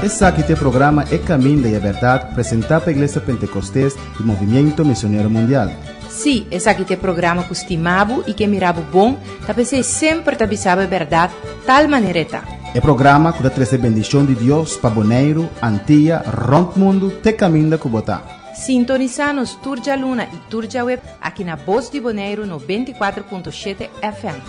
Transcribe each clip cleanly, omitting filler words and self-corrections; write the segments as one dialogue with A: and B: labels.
A: Esse aqui é o programa É Caminho da Verdade, apresentado pela Igreja Pentecostés e Movimento Missionário Mundial.
B: Sim, esse aqui é o programa que estimava e que mirava bom, para você sempre te avisava a verdade, tal maneira tá.
A: É programa que traz a bendição de Deus para Bonaire, Antilha, Rompe Mundo, te caminho da Cubotá.
B: Sintoniza-nos Turja Luna e Turja Web aqui na Voz de Bonaire 94.7 FM.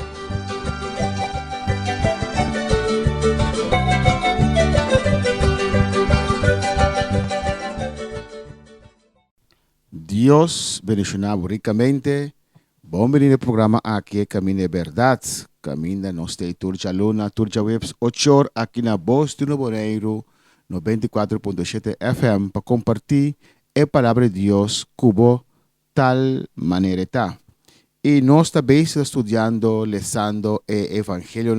C: Dios bendicionado ricamente. Bom-vindo ao programa aqui, Caminho de Verdade. Caminho da nossa Turja Luna, Turja Webs, 8 horas aqui na Voz de Bonaire 94.7 FM para compartilhar a palavra de Deus cubo tal maneira está. E nós também estamos estudando, lendo o Evangelho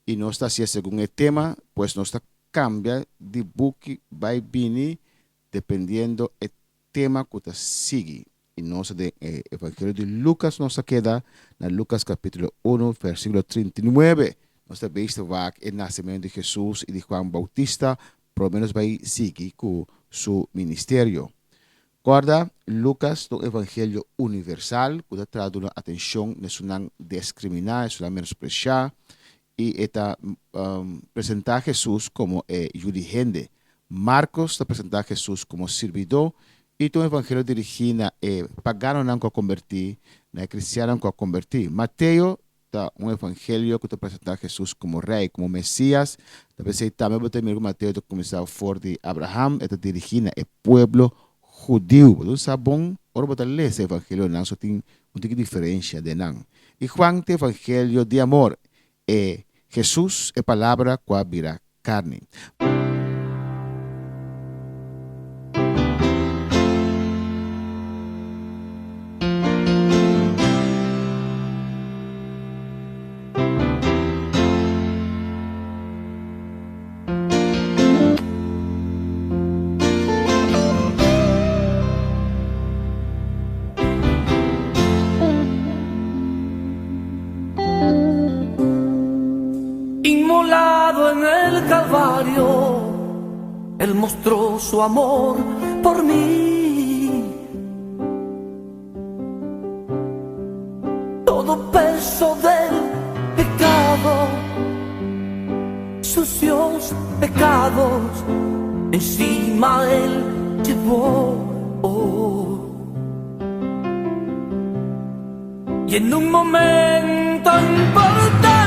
C: e nós estamos segundo o tema, pois nós cambia de book vai vir dependendo do tema que você sigue. E nós de Evangelho de Lucas nos queda na Lucas capítulo 1, versículo 39. Nós também estamos o nascimento de Jesus e de Juan Bautista, pelo menos vai seguir com su ministério. Guarda, Lucas, do Evangelho universal, que traz uma atenção nessa não discriminar, nessa não menospreciar, e está apresentar Jesus como judigente. Marcos está apresentar Jesus como servidor, e o Evangelho dirigido a pagano não a convertir, a cristiano a convertir. Mateus está Evangelho que está apresentar Jesus como rei, como Messias. Talvez também vou ter Mateus que começou fora de Abraham, está dirigido ao povo judeu. Então, sabe bom, ora vou ler esse Evangelho, não só tem uma diferença de não. E Juan tem Evangelho de amor. Jesus é palavra que vira carne.
D: Él mostró su amor por mí. Todo peso del pecado, sucios pecados, encima Él llevó. Y en un momento importante,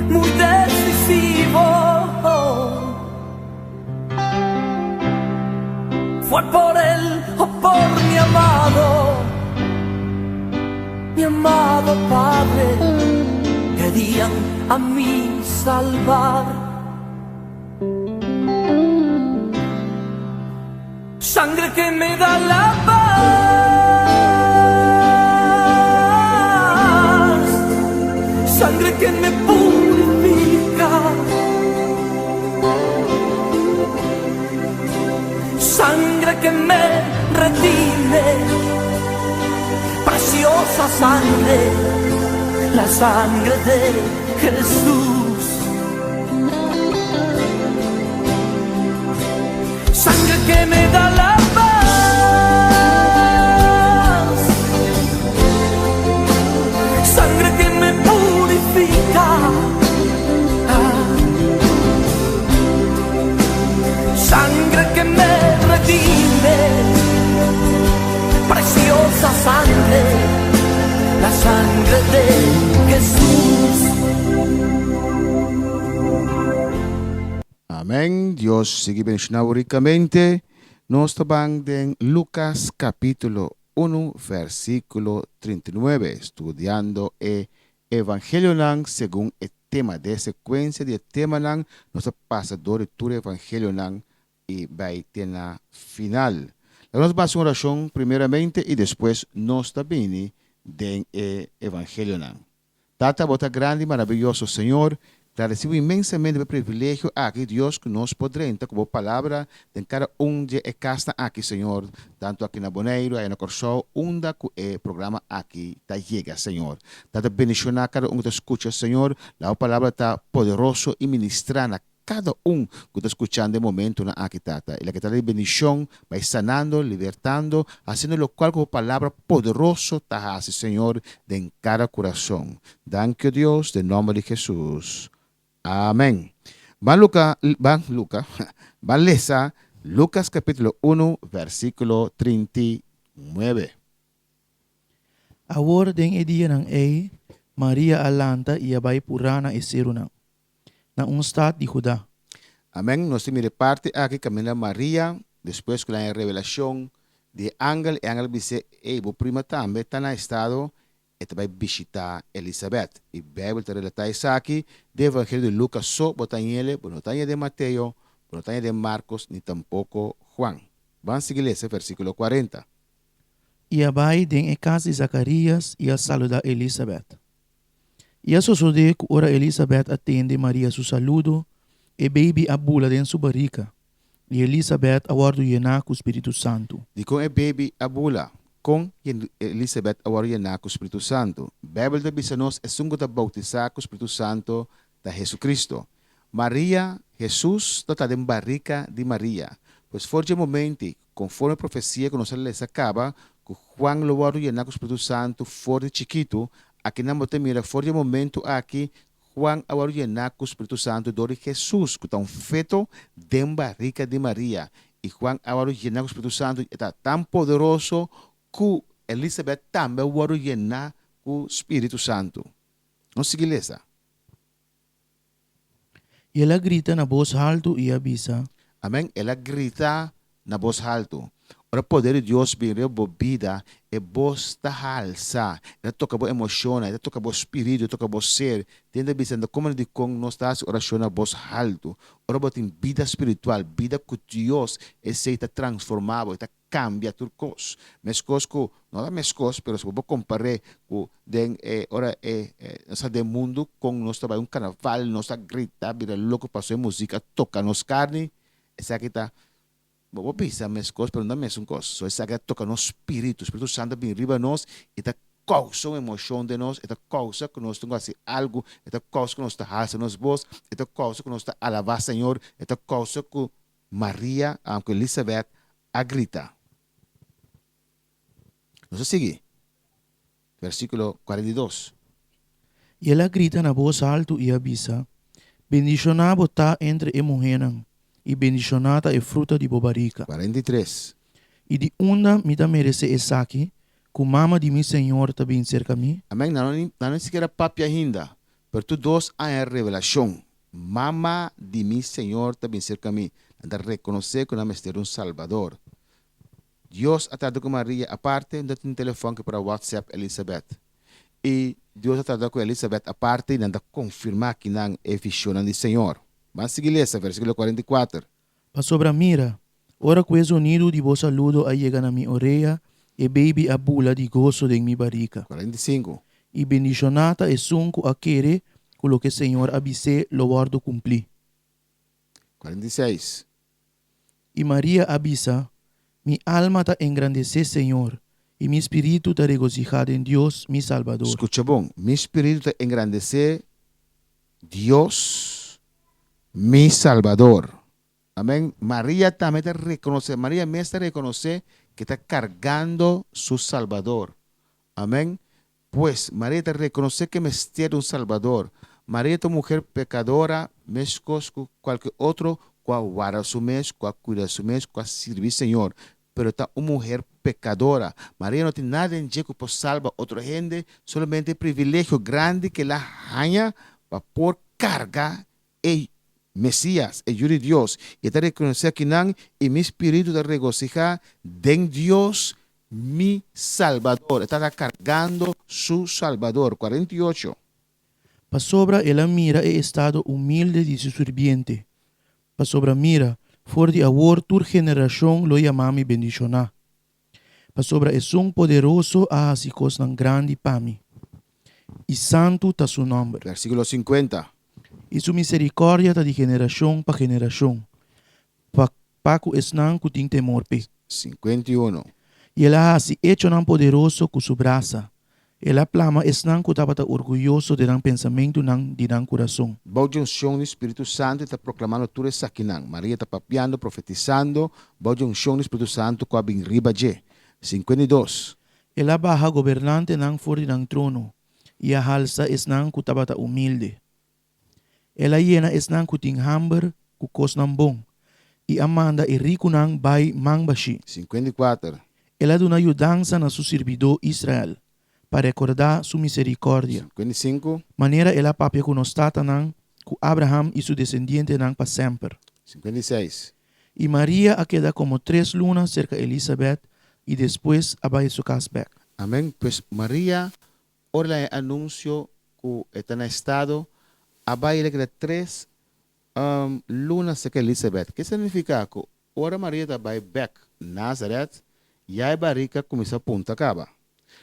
D: muy decisivo, fue por él o por mi amado Padre, querían a mí salvar. Sangre que me da la paz, sangre que me purifica, sangre que me redime, preciosa sangre, la sangre de Jesús. Sangre que me da la paz, sangre que me purifica, sangre que me redime, preciosa sangre, la sangre de Jesús.
C: Amén. Dios sigue bendicionando ricamente. Nos estamos en Lucas capítulo 1, versículo 39, estudiando el Evangelio según el tema de secuencia de tema nos pasador de todo el Evangelio y va a tener final. Nos vamos a hacer una oración primeramente y después nos también del Evangelio. Tata, bota grande y maravilloso Señor, Te recibo inmensamente el privilegio aquí, Dios, que nos podrá, como palabra de cada de casa aquí, Señor, tanto aquí en Bonaire, en Corsó, que programa aquí, te llega, Señor. Te bendición a cada uno que te escucha, Señor. La palabra está poderoso y ministrana cada uno que está escuchando de momento aquí, Tata. Y la que te da bendición va sanando, libertando, haciendo lo cual como palabra poderoso te hace, Señor, de en cada corazón. Danke, Dios, en nombre de Jesús. Amén. Van lesa Lucas capítulo 1, versículo 39.
E: Awor den dia ng Maria alanta ia bay purana isirunang na stad de Judá.
C: Amén. Nos tiene parte aquí camina María, después con la revelación de ángel, el ángel dice, bo prima tambe, tan estado, et vai visitar Elizabeth. Y Bíblia te relata isso aqui, de Evangelho de Lucas, só botanhele, botanha de Mateo, botanha de Marcos, ni tampoco Juan. Vamos a seguir ese versículo 40.
E: Ia bay den casa de Zacarias ia saluda Elizabeth. Ia sucede que ora Elizabeth atende Maria su saludo, e baby abula den su barriga. E Elizabeth aguardo llena com o Espírito Santo.
C: Di com e baby abula, com Elizabeth aguardo llena com o Espírito Santo. Bíblia te diz nos é sungo da bautizar com o Espírito Santo da Jesus Cristo. Maria, Jesus, está em barriga de Maria. Pois for de momento, conforme a profecia que nos les acaba, que Juan lo aguardo llena com o Espírito Santo for de chiquito, aqui na mote mira, for de momento aqui, Juan aguardo llena com o Espírito Santo do Jesus, que está feto de barriga de Maria. E Juan aguardo llena com o Espírito Santo está tão poderoso que Elizabeth também aguardo llena com o Espírito Santo. Não siga essa.
E: E ela grita na voz alto e avisa.
C: Amém? Ela grita na voz alto. Ora, o poder de Deus vem rebobida e voz da alça. Ela toca a emoção, ela toca o espírito, toca o ser. Tende dizendo como de com nós estás oração na voz alto. Ora, botem vida espiritual, vida com Deus, e se está transformado, está cambia tudo coisa. Mescos com, não é mescos, mas se você comparar com nossa mundo com nós trabalho carnaval, nossa grita, vira louco, passou música, toca nos carne, essa aqui está. Vou pensar minhas coisas, mas não é mesmo coisa. Só essa que toca no Espírito. O Espírito Santo vem riba nós e está causa uma emoção de nós, está causa que nós temos algo, está causa que nós está alçando nos voz, está causa que nós está alabar Senhor, está causa que Maria, aunque Elizabeth, a grita. Nós seguimos. Versículo 42.
E: E ela grita na voz alto e avisa. Bendicionado está entre as mulheres. E bendicionada é fruta de bobarica.
C: 43.
E: E de onda me da merece essa aqui, que mama de mi Senhor também cerca a mim.
C: Amém. Não sequer papi ainda. Pero tu dos há a revelação. Mama de mi Senhor também cerca a mim. Anda reconhecer que nós temos Salvador. Deus ha dado com Maria aparte, não tem telefone para WhatsApp Elizabeth. E Deus ha dado com Elizabeth aparte e anda confirmar que não é visão do Senhor. Vamos seguir esse, versículo 44.
E: Pa sobra mira, ora que o sonido de voz saludo a llegar na minha orelha, e baby abula de gozo de mi barriga.
C: 45.
E: E bendicionada é sunco a querer, com o que o Senhor avise lo guardo cumprir.
C: 46.
E: E Maria avisa, mi alma ta engrandece Senhor, e mi espírito ta regocijado em Deus, mi Salvador.
C: Escucha bom, mi espírito te engrandece Deus, mi Salvador. Amén. María también te reconoce, María me está reconoce que está cargando su Salvador. Amén. Pues María te reconoce que me tiene un Salvador. María es mujer pecadora, mescos cualquier otro, cual guarda su mes, cual cuida su mes, cual sirve Señor. Pero está una mujer pecadora. María no tiene nada en que por salvar a otra gente, solamente el privilegio grande que la haya para por carga y Mesías, el Hijo de Dios, y te reconocer que y mi espíritu te regocija en Dios, mi Salvador. Está cargando su Salvador. 48.
E: Pa sobra ela mira e estado humilde de su sirviente. Pa sobra mira, for de amor tu generación lo llamami bendicionar. Pa sobra es un poderoso a asicos nan grande pami. Y santo ta su nombre.
C: Versículo 50.
E: E su misericórdia tá de geração para geração. Pa ku esnan ku ting temor pe.
C: 51.
E: E ela ha se hecho nan poderoso ku su braça. Ela plama esnan ku tabata orgulhoso de nan pensamento nan de nan coração.
C: Bauja unção do Espírito Santo está proclamando tudo isso aqui. Maria está papiando, profetizando. Bauja unção do Espírito Santo com a bem riba de. 52.
E: Ela baja governante nan for de nan trono. E a halsa esnan ku tabata humilde. Ela llena esnan ku ting hamber ku kos nan bom. E amanda e rico nan bay mangbashi.
C: 54.
E: Ela duna ajudança na su servidor Israel, para recordar su misericórdia.
C: 55.
E: Maneira ela papia conostata nan ku Abraham e su descendiente nan pa sempre.
C: 56.
E: E Maria a queda como 3 lunas cerca Elizabeth e depois abai su casback.
C: Amén. Pues María, ahora el anuncio que está en estado, abajo le queda 3 lunas cerca Elizabeth. ¿Qué significa? Que ahora María está back Nazaret y hay barrica comienza a punta acaba.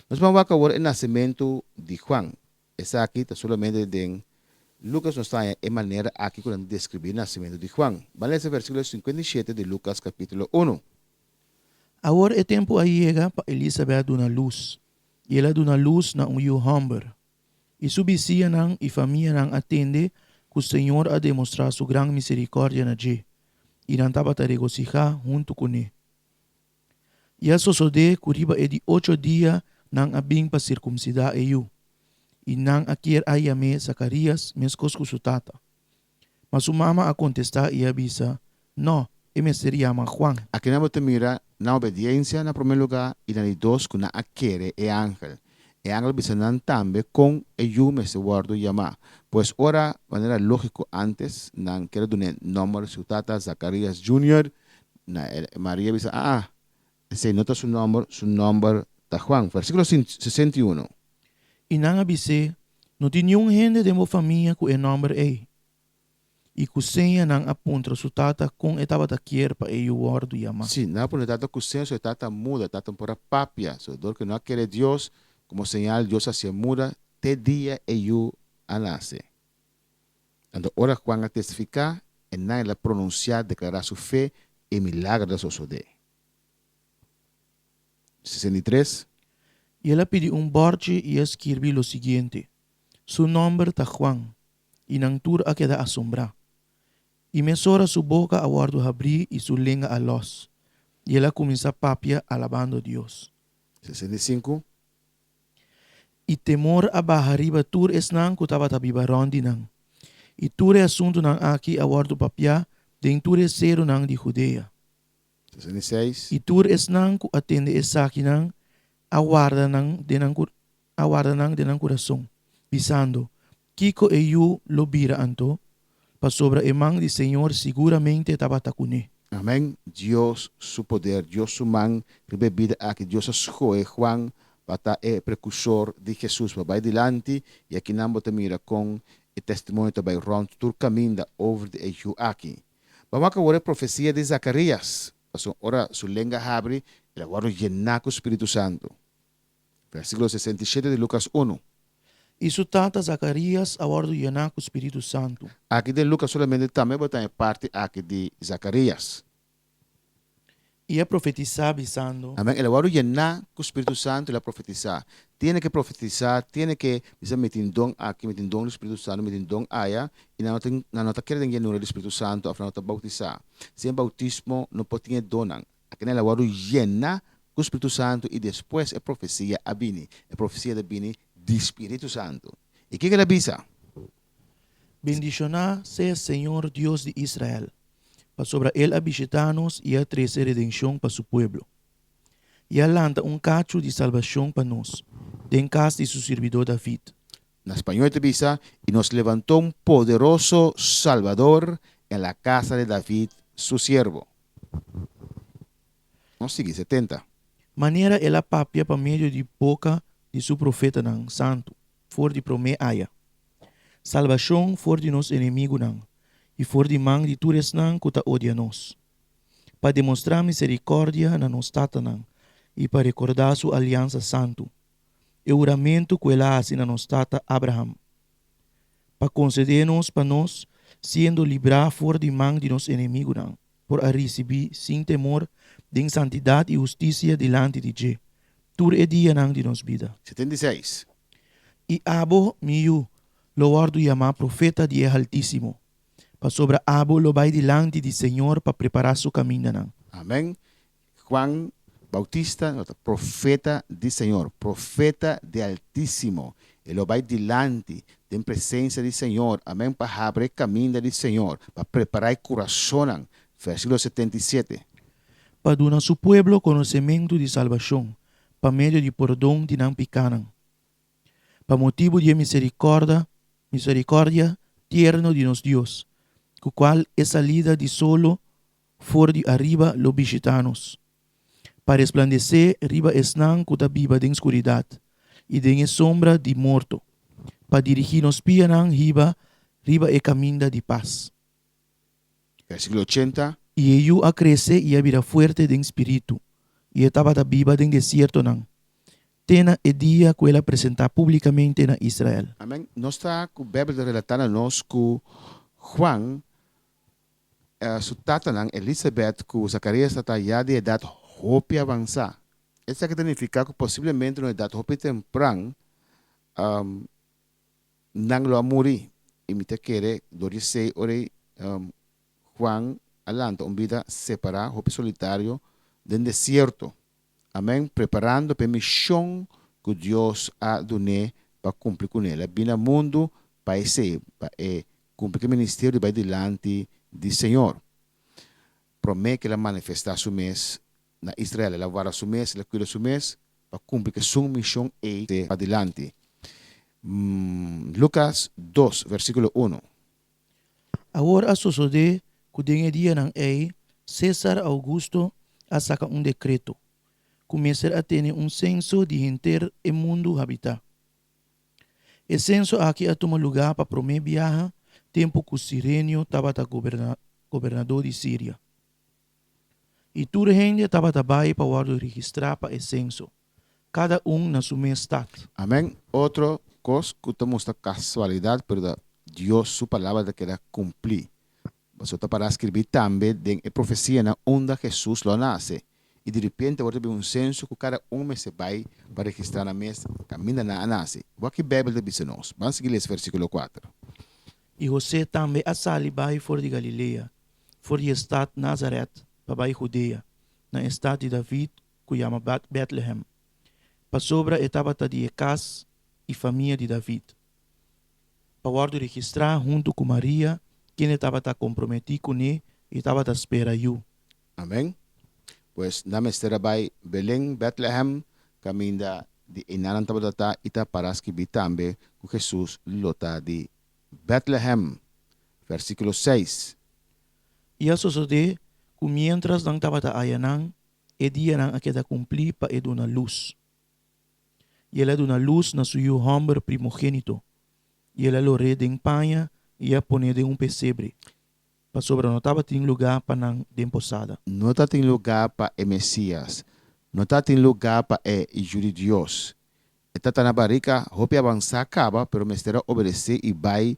C: Nos vamos a acabar el nacimiento de Juan. Esa aquí está solamente en Lucas nos está en manera aquí cuando describir el nacimiento de Juan. Vale ese versículo 57 de Lucas capítulo 1.
E: Agora é tempo a chega para Elizabeth duna luz. E ela duna luz na um hamber. E su vizinha nan e família nan atende que o Senhor a demonstrar sua grande misericórdia na je. E nan taba ta regocijar junto com ele. E a sosode curiba é de 8 dias nan abing pa circuncidar eu. E nan akier ayame Zacarias meskos ku su tata. Mas su mama a contestar e avisa, no, me se llama Juan.
C: Aquí no te mira na obediencia en primer lugar y en el dos que na adquiere el ángel. El ángel bisanan también con el yume se guardo llama. Pues ahora, de manera lógico antes, nan quiero donar nombre su tata Zacarías Jr. María bisa, se nota su nombre ta Juan. Versículo 61.
E: E nan avise, no tem nenhum gente de minha família com o nome é. E cozinha não aponta su tata com etava da quer para eu guardo yama.
C: Sí, nada por tata cozinha, su tata muda, tata por papia. So, dor que no quiere Dios, como señal, Dios hacia muda, te día eu a nace. Cuando ahora Juan a testificar, en nada la pronunciar, declarar su fe y milagro de sosode. 63.
E: E ela pediu borde e escreveu o seguinte: su nombre está Juan, e nang tur a queda assombrar. E mesora su boca a guardo abrir e su lengua a los. E ela começa a papia alabando Deus.
C: 65.
E: E temor a bahariba tur esnang kutaba tabiba rondi nang. E tur é assunto nang aqui a guardo papia, den tur é zero nang de Judea.
C: 66.
E: E tur esnang ku atende esaki nang aguarda nang denang coração, pisando, Kiko eu lo bira anto, pa sobra emang di Senhor seguramente tabatacune.
C: Amén. Dios su poder, Dios su man, bebida aquí, Dios escoge Juan, para el precursor de Jesús, va adelante, y aquí namo te mira con el testimonio de Bayron, tu camina over de ello aquí. Vamos a acabar la profecía de Zacarías, ahora su lengua abre, y la guardo llena con Espíritu Santo. Versículo 67 de Lucas 1.
E: E su tata Zacarias aguardo llenar com o Espírito Santo.
C: Aquí de Lucas solamente también va a tener parte aquí de Zacarías.
E: E a profetizar bisando.
C: Amén. El aguardo llenar con el Espíritu Santo y la profetizar. Tiene que profetizar, tiene que meter don aquí, meter don del Espíritu Santo, meter don allá. Y no te quieren llenar el Espíritu Santo, a no te bautizar. Sin bautismo no puede tener donan. Aquí en el aguardo llenar con el Espíritu Santo y después es profecía a Bini. Es profecía de Bini de Espíritu Santo. ¿Y qué que le avisa?
E: Bendicionar sea Senhor Deus de Israel, para sobre ele habitanos e a trazer redenção para su pueblo. E alanta cacho de salvação para nós, den casa de su servidor David.
C: En español te avisa, y nos levantó un poderoso Salvador en la casa de David, su siervo. No sigue, 70.
E: Maneira ela papia para meio de boca de su profeta nang santo, for de prome aya. Salvação for de nos inimigo nang, e for de mang de tures nang kuta odia nos. Para demonstrar misericórdia na nos tata nang, e para recordar sua aliança santo. E o juramento que ela hace na nos tata Abraham. para concedernos para nós, sendo livrar for de mão de nos inimigos, por a receber sem temor, de santidade e justiça delante de Deus. Tur e dia de nos vida.
C: 76.
E: E abo miu, loardo chamar profeta de Altíssimo. Para sobre abo lo vai delante de Senhor para preparar seu caminho.
C: Amén. Juan Bautista, profeta de Senhor, profeta de Altíssimo. Ele vai delante, em presença do Senhor. Amém. Para abrir caminho do Senhor, para preparar o coração. Versículo 77.
E: Para dar a seu pueblo conhecimento de salvação, para meio de perdão de não picanan. Para motivo de misericórdia tierno de nos Dios, o qual é salida de solo, for de arriba lo visitanos. Para resplandecer riba esnan que viva de escuridade, e de sombra de morto, para dirigir nos pianan riba e caminho de paz.
C: Versículo 80.
E: E eu a crescer e a vida fuerte de espírito, e estava da viva de desierto nan. Tena e dia que ela apresentar publicamente na Israel.
C: Amém. Nós está com a Bíblia relatando a nós que Juan, sua tata Elizabeth, que Zacarias está já de idade hope avançar. Isso significa que possivelmente na idade hope temprana, não lo amori. E me te quer, dorise ore Juan alanta vida separada, hope solitário, del desierto. Amém. Preparando para a missão que Deus ha dado para cumprir com ela. Bina mundo para cumprir o ministério vai delante do Senhor. Promete que ela manifestar seu mês na Israel. Ela vai seu mês, ela cuida seu mês para cumprir que sua missão é para delante. Lucas 2, versículo 1.
E: Agora sucede que den dia ng César Augusto a saca decreto. Começar a ter censo de gente e mundo habitar. O censo aqui a tomar lugar para prometer viaja tempo que Cirenio estava governador de Síria. E toda gente estava trabalhando para registrar para o censo. Cada na sua estado.
C: Amém. Outra coisa que estamos na casualidade, pero Deus, sua palavra que era cumprir. Você está para escrever também a profecia onde Jesus lo nasce. E de repente, vai ter censo que cada mês vai para registrar na mesa, caminha na nasce. O que a Bíblia diz a nós? Vamos seguir esse versículo 4.
E: E José também a sali vai for de Galileia, for de estado Nazaret, para vai Judeia, na estado de David, que chama Bethlehem. Para sobra estava de casa e família de David. Para registrar junto com Maria, quem estava comprometido com ele e estava à espera eu.
C: Amém. Pues na mestera vai Belém, Bethlehem, caminha de inanan tabata ita para escrever também com Jesus lota de Bethlehem. Versículo 6.
E: E a sucede que mientras não estava ayanan, e dia não queda cumprir para dar luz. E ela dá luz na seu homem primogênito. E ela lo rede em panha e a pone de pesebre. Para sobre não estava tem lugar para não de posada.
C: Não está tem lugar para o Messias. Não está tem lugar para o Júdio de Deus. Está na barriga, hope avançar acaba, pero o mestre obedecer e vai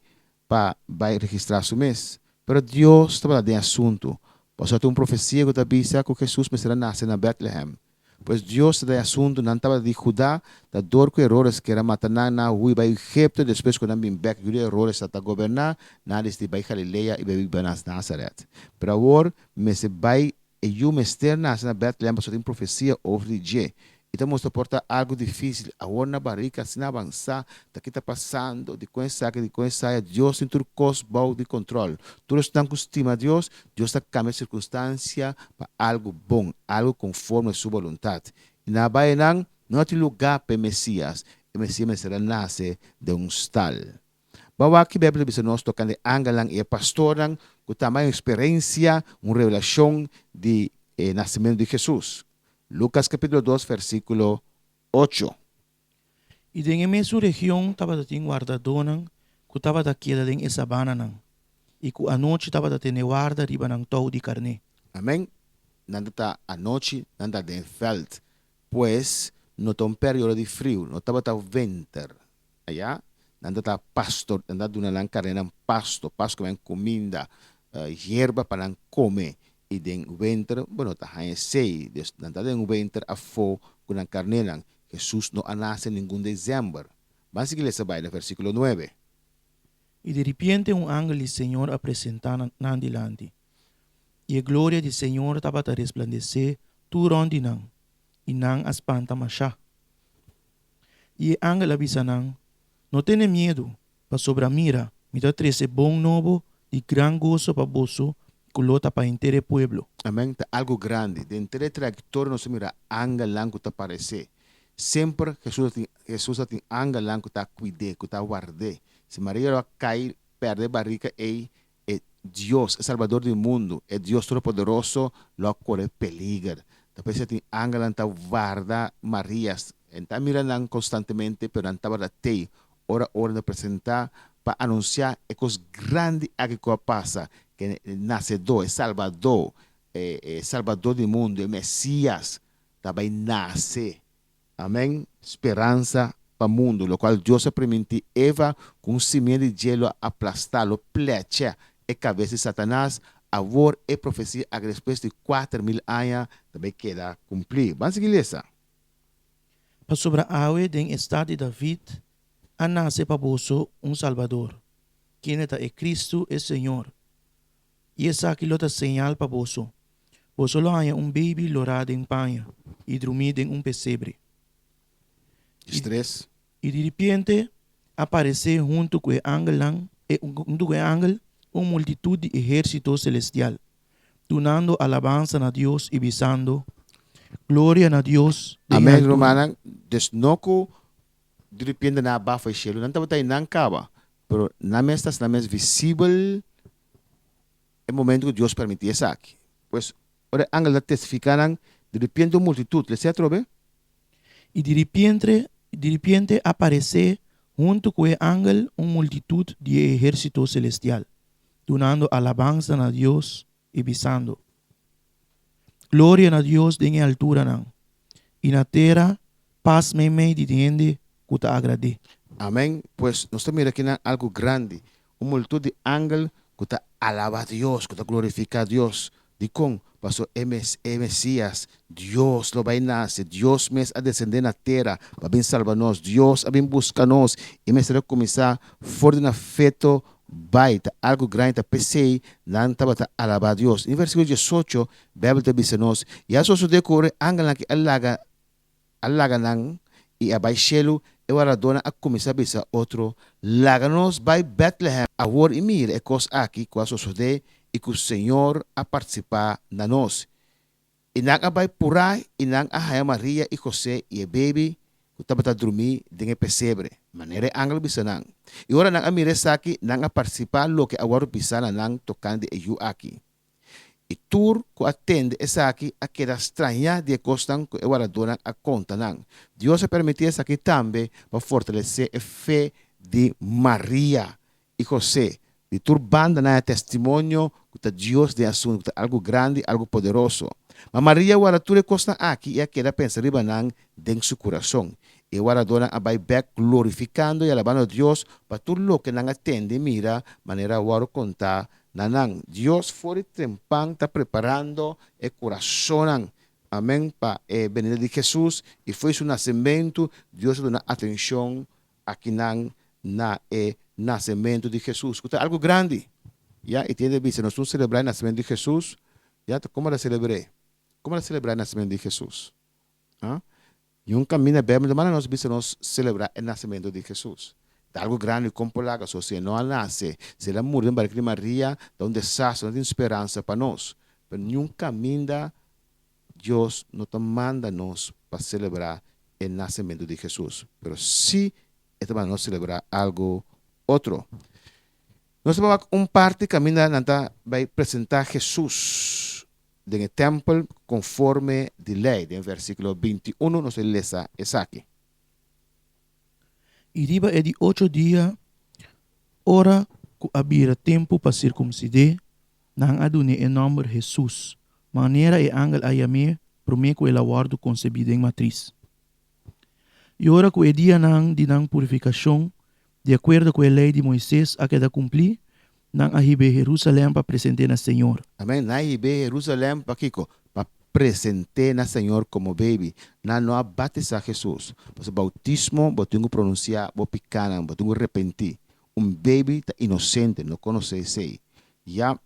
C: registrar seu mês. Pero Deus estava de assunto. Passou ter profecia que avisa que Jesus mestre nasce na Bethlehem. Pois Deus está de assunto, não estava de Judá, da dor com erros que era matar na Hui, vai Egipto, depois quando vem back, Júdio erros está governar, nada de vai Galileia e vai nas Nazaret. Pero agora, mestre vai e o mestre nasce na Bethlehem, passou ter profecia over de então, mostra porta algo difícil. Agora na barriga, assim avançar, daqui está passando, de coisa saia, Deus tem tudo bom de controle. Todos estão com estima a Deus, Deus está cambiando circunstância para algo bom, algo conforme a sua vontade. E na Bahia não tem lugar para o Messias. O Messias será nasce de tal. Bawa que a Bíblia diz nós tocando de angalang e pastorang, que também experiência, uma revelação de nascimento de Jesus. Lucas capítulo 2, versículo 8.
E: E em mesma região estava tem guardadona que estava da queda em sabana nang. E que a noite estava da ter guarda riba ng tau de carne.
C: Amém. Nanda está a noite, nanda de veld. Pois, não tem período de frio, não estava winter. Allá, nanda ta pastor, nanda duna lang karenan pasto kami comida, hierba para comer. E den winter, bueno, ta haye sei, dus nanda den winter afo kunan carnelan. Jesús no nace en ningún diciembre. Vamos a leer el versículo 9.
E: Y de repente un ángel del Señor apresentar nan delante. Y la gloria del Señor estaba a resplandecer tu rondinan, y nan espanta masha. Y el ángel avisa nan, no tiene miedo, pa sobra mira, mira trece bon novo, de gran gozo pa boso, culota pa entere pueblo.
C: Amén. Algo grande. De entre trayectoria no se mira ángel lang que te aparece. Sempre Jesus tem ángel lang que te cuide, que te guarde. Se Maria vai cair, perde barriga, é Deus, é Salvador do mundo, é Deus Todo-Poderoso, lo corre peligro. Depois tem ángel lang que guarda Maria. Então mira lang constantemente, pero não estava te hora de apresentar para anunciar é coisa grande que passa, que nascedor, é Salvador, é Salvador do mundo, é Messias, também nasce. Amém? Esperança para o mundo, lo qual Deus permitiu Eva com semente de gelo aplastá-lo, plecha a cabeça de Satanás. Agora é profecia a respeito de 4.000 anos também queda cumprir. Vamos seguir essa.
E: Pa sobra awe den estado de David, a nace pa boso Salvador, quien está Cristo el Señor. Y esa aquí lo señal pa boso. Boso lo haya baby lorado en paña y dormido en pesebre.
C: 3.
E: Y de repente aparece junto con el ángel, una multitud de ejército celestial, donando alabanza a Dios y besando gloria a Dios.
C: Amém, Romana. Desnoco de repente na bafa chelo, não estava aí não cava, pero na mesa visível é o momento que Deus permitiu isso aqui. Pois, ora ángel testificaram de repente uma multitud, ¿le se atrove?
E: Y de repente aparece junto con el ángel una multitud de ejército celestial, donando alabanza a Dios y besando. Gloria a Dios en altura nan. Y na tierra paz me ditiende que te agrade.
C: Amém. Pois nós estamos aqui na algo grande, uma multitud de ángeles que te alaba a Deus, que te glorifica a Deus. De com passou Messias, Deus lo vai nascer, Deus mesmo a descender na terra, para bem salvar nós, Deus a bem buscar nós, e mesmo será começar fora de feto, baita, algo grande, pensei, não estava a alabar a Deus. Em versículo 18, a Bíblia te diz nos, e a sua decorre, ángel que alaga nan, e a baixelo, eu era dona a começar a pensar outro, laga-nos vai Bethlehem, a war e mir, é coisa aqui, com a sua e que o Senhor a participar na nós. E não vai por aí, e não a Maria e José e a baby, que estava a dormir dentro do pesebre. Maneira ángel bisanang. E ora não a mire aqui, não a participar lo que agora bisana não tocando e eu aqui. E tur que atende essa aqui, a queda estranha de costan que agora dona a conta não. Deus a permitir essa aqui também para fortalecer a fé de Maria e José. E tur banda na testemunho que Deus de assunto, algo grande, algo poderoso. Mas Maria agora tudo costa aqui e a queda pensa riba não dentro do seu coração. E agora dona a vai back glorificando e alabando a Deus para tudo lo que não atende, mira, maneira agora contar. Nanang, Dios fora tempang está preparando o coração, amém, para a venida de Jesus e foi seu nascimento. Deus dá atenção aqui na nascimento de Jesus. É algo grande. Já, e tem de dizer, nós vamos celebrar o nascimento de Jesus. Já, como ela celebrei? Como ela celebrar o nascimento de Jesus? E um caminho bem, mas nós celebrar o nascimento de Jesus. Algo grande como lá, que se não nasce, se ela morre em barriga de Maria, dá desastre, não tem esperança para nós. Mas nenhum caminho, Deus não te manda nós para celebrar o nascimento de Jesus. Mas sim, para nós celebrar algo outro. Nós vamos parte caminho, vai apresentar Jesus no templo conforme a lei, no versículo 21, nós lemos isso aqui.
E: Y riba de 8 días, hora que había tiempo para circuncidar, nang adune en nombre Jesús, manera e ángel a llamar, promete que el aguardo concebido en matriz. Y hora que el día nang dinang purificación, de acuerdo com a lei de Moisés a queda cumprir, nang ahibe Jerusalém para presentar na Senhor.
C: Amém. Na ibe Jerusalém para Kiko, para presentar na Senhor como baby. Na não batizar Jesus. Mas o bautismo, botungo pronunciar, bopicana, botungo repentir. Baby está inocente, não conhece esse. Ya,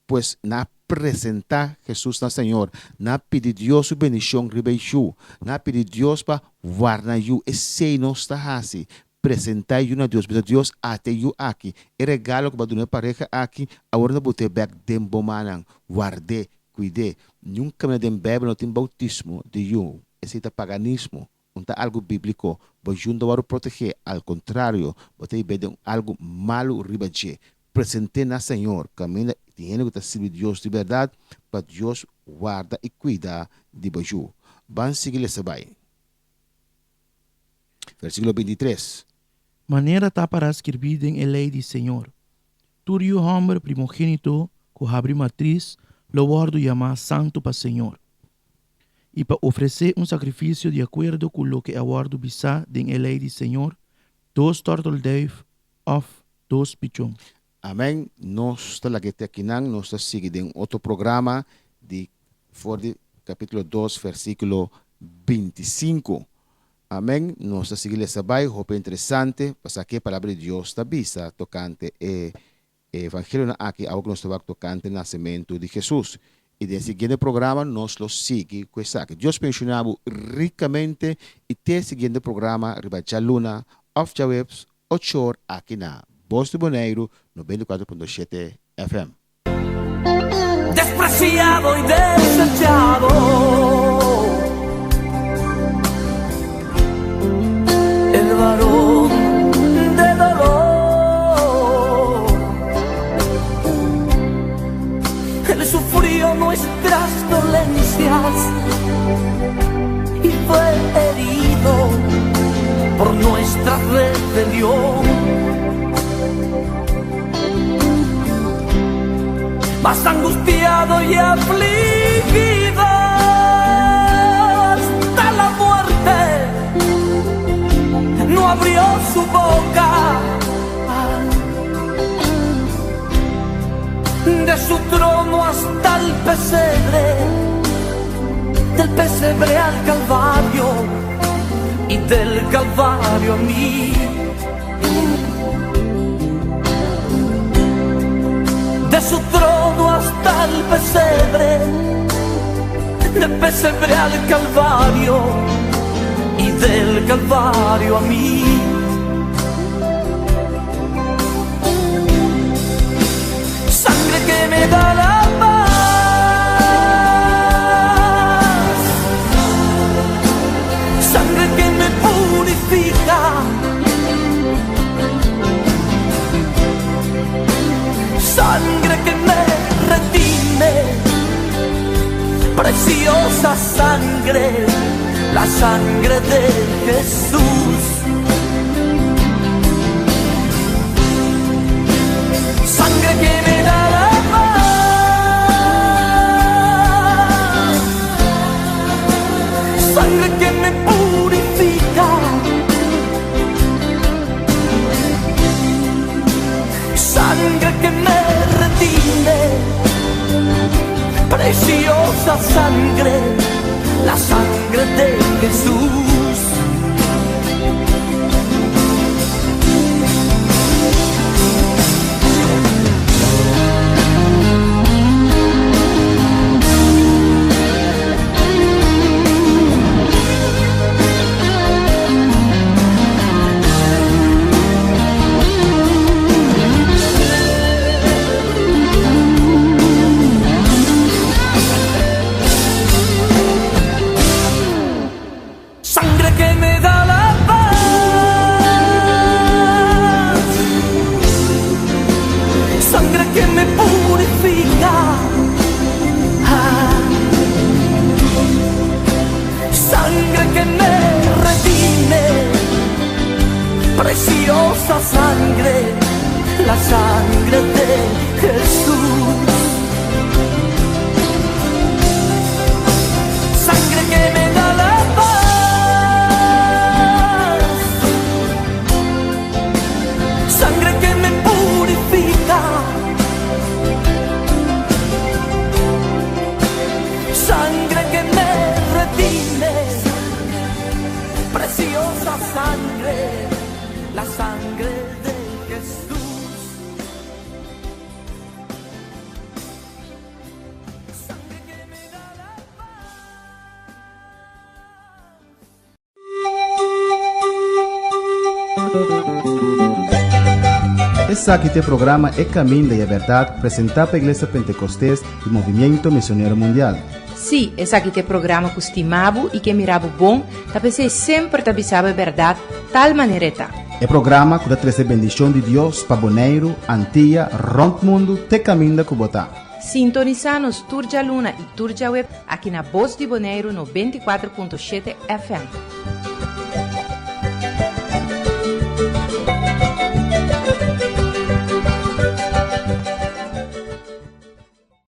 C: pues, na presentar Jesus na Senhor, na pedir Deus su bendição ribe you, na pedir Deus para guardar you, esse não está assim. Presentar you na Deus, mas Deus até you aqui. E regalo que vai dar pareja aqui, agora não bote back dembo manang, guarde, cuide. Nunca me den bebe no tem bautismo de you. Esse é paganismo. Não está algo bíblico. Vos junto para proteger. Al contrário, você vê algo malo ribaje. Presente na Senhor. Camina, tiene que estar servir Deus de verdade, para Deus guarda e cuida de vos. Van seguir esse vai. Versículo 23.
E: Maneira tá para escrever em a lei do Senhor. Tudo homem primogênito, que abre matriz, lo guardo chamar santo para Senhor. E para oferecer sacrifício de acordo com o que aguardo bisa em a lei do Senhor, 2 turtle-dove of 2 pichón.
C: Amém. Nós estamos aqui, nós estamos seguindo outro programa de capítulo 2, versículo 25. Amém. Nós estamos seguindo essa vai, roupa interessante, para que a palavra de Deus está vista, tocante o evangelho aqui, algo que nós estamos tocante o nascimento de Jesus. E no seguinte programa, nós lo seguimos com isso. Deus pensionava ricamente e tem seguinte programa, Ribacha Luna, of Webs, 8 horas aqui na Voz do Boneiro, 94.7 FM.
D: Despreciado y desechado, el varón de dolor, él sufrió nuestras dolencias y fue herido por nuestra rebelión. Más angustiado y afligido hasta la muerte, no abrió su boca. De su trono hasta el pesebre, del pesebre al Calvario y del Calvario a mí. De su trono hasta el pesebre, del pesebre al Calvario y del Calvario a mí. Sangre que me da la paz, sangre que me purifica, sangre que me redime, preciosa sangre, la sangre de Jesús. Sangre que me da la paz, sangre que me purifica, sangre que me redime, preciosa sangre, la sangre de Jesús. Preciosa sangre, la sangre de Jesús. Sangre que me da la paz, preciosa sangre, la sangre de Jesús. Sangre que me da la
A: Esse aqui é programa É Caminho da Verdade, apresentado pela Igreja Pentecostés e Movimento Missionário Mundial.
B: Sim, esse aqui é programa que estimava e que mirava bom, para você sempre avisava a verdade, tal maneira está.
A: É programa que dá trazer bendição de Deus para Bonaire, Antilha, Ronco Mundo, te caminho da Cubotá.
B: Sintoniza-nos Turja Luna e Turja Web aqui na Voz de Bonaire no 24.7 FM.